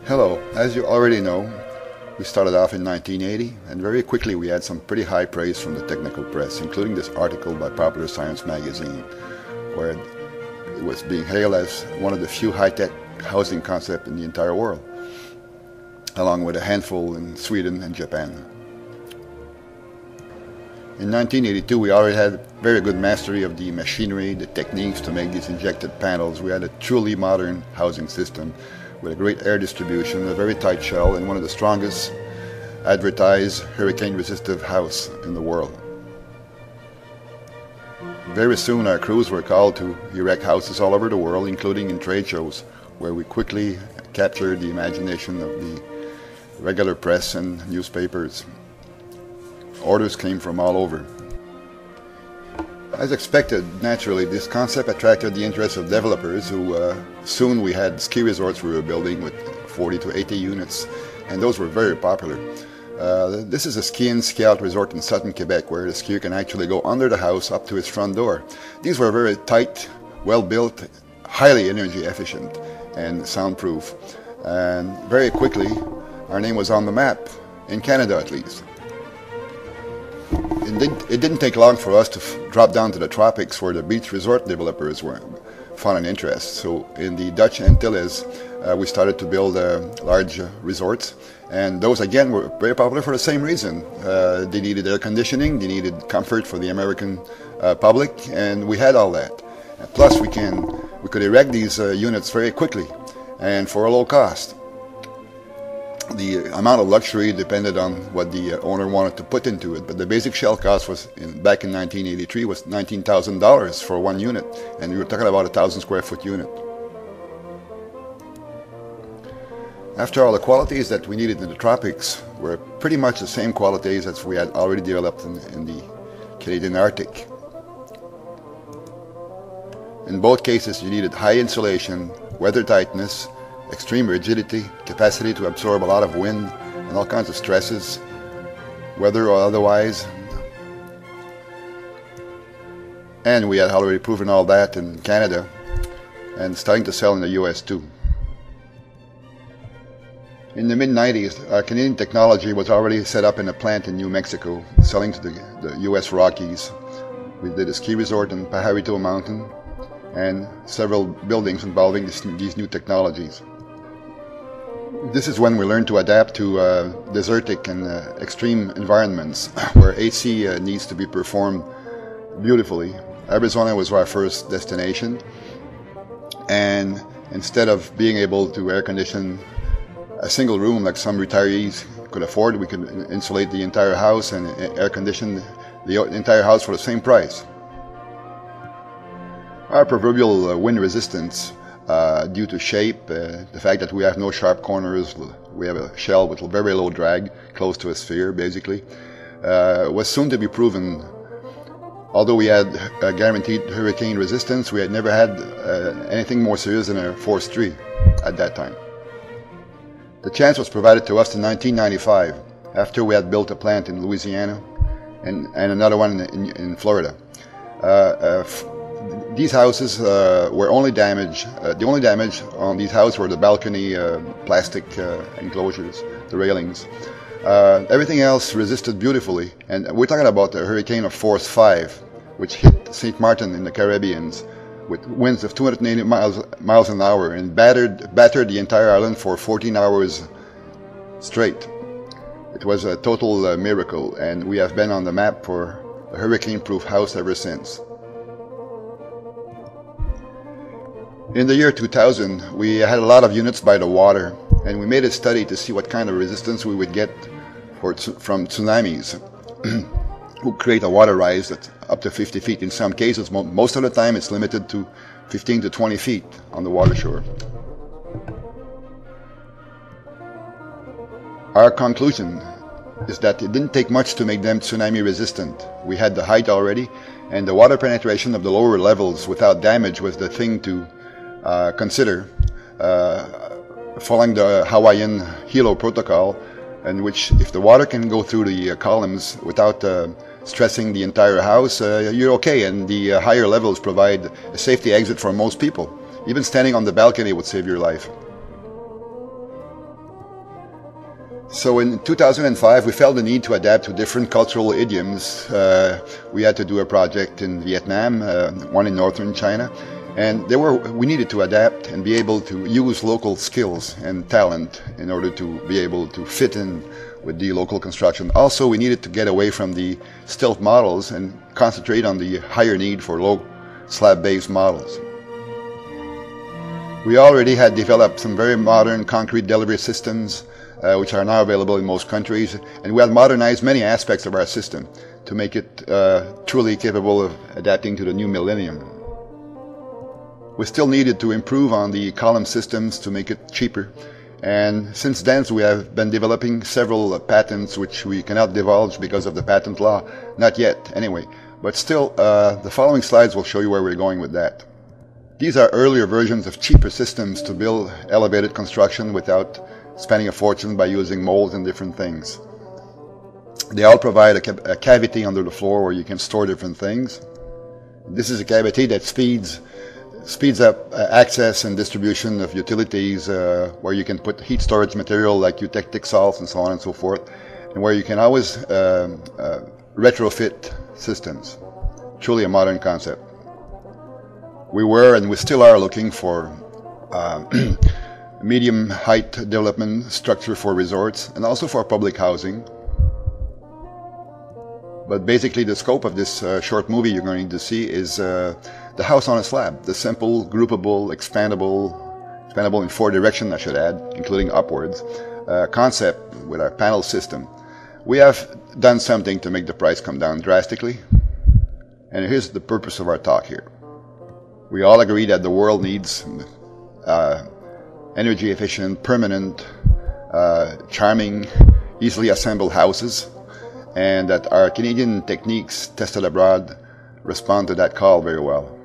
Hello, as you already know, we started off in 1980, and very quickly we had some pretty high praise from the technical press, including this article by Popular Science magazine, where it was being hailed as one of the few high-tech housing concepts in the entire world, along with a handful in Sweden and Japan. In 1982, we already had very good mastery of the machinery, the techniques to make these injected panels. We had a truly modern housing system with a great air distribution, a very tight shell, and one of the strongest advertised hurricane-resistive house in the world. Very soon our crews were called to erect houses all over the world, including in trade shows, where we quickly captured the imagination of the regular press and newspapers. Orders came from all over. As expected, naturally, this concept attracted the interest of developers who soon we had ski resorts we were building with 40 to 80 units, and those were very popular. This is a ski-in, ski-out resort in southern Quebec where the skier can actually go under the house up to his front door. These were very tight, well-built, highly energy efficient and soundproof. And very quickly, our name was on the map, in Canada at least. It didn't take long for us to drop down to the tropics where the beach resort developers were found an interest. So in the Dutch Antilles, we started to build large resorts, and those again were very popular for the same reason. They needed air conditioning, they needed comfort for the American public, and we had all that. Plus we could erect these units very quickly and for a low cost. The amount of luxury depended on what the owner wanted to put into it, but the basic shell cost was back in 1983 was $19,000 for one unit, and we were talking about a 1,000 square foot unit. After all, the qualities that we needed in the tropics were pretty much the same qualities as we had already developed in the Canadian Arctic. In both cases, you needed high insulation, weather tightness, extreme rigidity, capacity to absorb a lot of wind and all kinds of stresses, weather or otherwise. And we had already proven all that in Canada and starting to sell in the US too. In the mid-90s, Canadian technology was already set up in a plant in New Mexico, selling to the US Rockies. We did a ski resort in Pajarito Mountain and several buildings involving these new technologies. This is when we learned to adapt to desertic and extreme environments where AC needs to be performed beautifully. Arizona was our first destination, and instead of being able to air condition a single room like some retirees could afford, we could insulate the entire house and air condition the entire house for the same price. Our proverbial wind resistance, due to shape, the fact that we have no sharp corners, we have a shell with very low drag, close to a sphere basically, was soon to be proven. Although we had guaranteed hurricane resistance, we had never had anything more serious than a force 3 at that time. The chance was provided to us in 1995, after we had built a plant in Louisiana and another one in Florida. These houses were only damaged. The only damage on these houses were the balcony plastic enclosures, the railings. Everything else resisted beautifully, and we're talking about a hurricane of force 5, which hit St. Martin in the Caribbean with winds of 280 miles an hour and battered the entire island for 14 hours straight. It was a total miracle, and we have been on the map for a hurricane-proof house ever since. In the year 2000, we had a lot of units by the water, and we made a study to see what kind of resistance we would get from tsunamis who create a water rise that's up to 50 feet. In some cases, most of the time it's limited to 15 to 20 feet on the water shore. Our conclusion is that it didn't take much to make them tsunami resistant. We had the height already, and the water penetration of the lower levels without damage was the thing to consider, following the Hawaiian Hilo protocol, in which if the water can go through the columns without stressing the entire house, you're okay, and the higher levels provide a safety exit for most people. Even standing on the balcony would save your life. So in 2005, we felt the need to adapt to different cultural idioms. We had to do a project in Vietnam, one in northern China, and we needed to adapt and be able to use local skills and talent in order to be able to fit in with the local construction. Also, we needed to get away from the stilt models and concentrate on the higher need for low slab-based models. We already had developed some very modern concrete delivery systems, which are now available in most countries, and we had modernized many aspects of our system to make it truly capable of adapting to the new millennium. We still needed to improve on the column systems to make it cheaper, and since then we have been developing several patents which we cannot divulge because of the patent law, not yet anyway, but still the following slides will show you where we're going with that. These are earlier versions of cheaper systems to build elevated construction without spending a fortune by using molds and different things. They all provide a cavity under the floor where you can store different things. This is a cavity that speeds up access and distribution of utilities, where you can put heat storage material like eutectic salts and so on and so forth, and where you can always retrofit systems. Truly a modern concept. We were and we still are looking for medium height development structure for resorts and also for public housing. But basically the scope of this short movie you're going to see is the house on a slab, the simple, groupable, expandable in 4 directions I should add, including upwards, concept with our panel system. We have done something to make the price come down drastically, and here's the purpose of our talk here. We all agree that the world needs energy efficient, permanent, charming, easily assembled houses, and that our Canadian techniques tested abroad respond to that call very well.